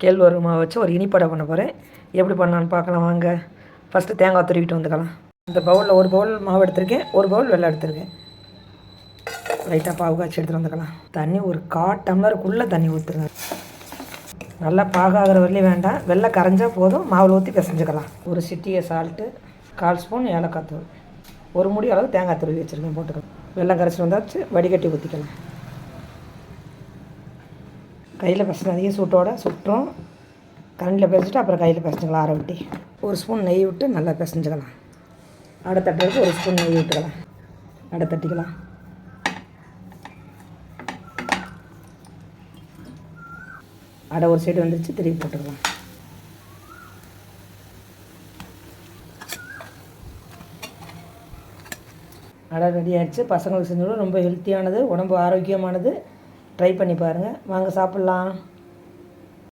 கேழ்வரகு மாவு வச்சு ஒரு இனிப்படை பண்ண போகிறேன். எப்படி பண்ணலான்னு பார்க்கலாம் வாங்க. ஃபஸ்ட்டு தேங்காய் துருவிட்டு வந்துக்கலாம். இந்த பவுலில் ஒரு பவுல் மாவு எடுத்திருக்கேன், ஒரு பவுல் வெள்ளம் எடுத்திருக்கேன். லைட்டாக பாவு காய்ச்சி எடுத்துகிட்டு வந்துக்கலாம். தண்ணி ஒரு 1/4 டம்ளருக்குள்ளே தண்ணி ஊற்றுங்க. நல்லா பாகாகிற வரலையும் வேண்டாம், வெள்ளம் கரைஞ்சால் போதும். மாவில் ஊற்றி பிசைஞ்சுக்கலாம். ஒரு சிட்டிகை சால்ட்டு, 1/4 ஸ்பூன் ஏலக்காய் தூள், ஒரு முடி அளவு தேங்காய் துருவி வச்சுருக்கேன், போட்டுக்கலாம். வெள்ளம் கரைச்சி வந்தாச்சு, வடிகட்டி ஊற்றிக்கலாம். கையில் பிசைஞ்சு சூட்டோட சுட்டுரும். கரண்டில் பிசைஞ்சிட்டு அப்புறம் கையில் பிசைஞ்சிக்கலாம். ஆற விட்டி ஒரு ஸ்பூன் நெய் விட்டு நல்லா பிசைஞ்சிக்கலாம். அடை தட்டுறதுக்கு ஒரு ஸ்பூன் நெய் விட்டுக்கலாம். அடை தட்டிக்கலாம். அடை ஒரு சைடு வந்துருச்சு, திருப்பி போட்டுக்கலாம். அடை ரெடி ஆகிடுச்சு. பசங்களுக்கு செஞ்சோட ரொம்ப ஹெல்த்தியானது, உடம்பு ஆரோக்கியமானது. ட்ரை பண்ணி பாருங்கள். வாங்க சாப்பிட்லாம்.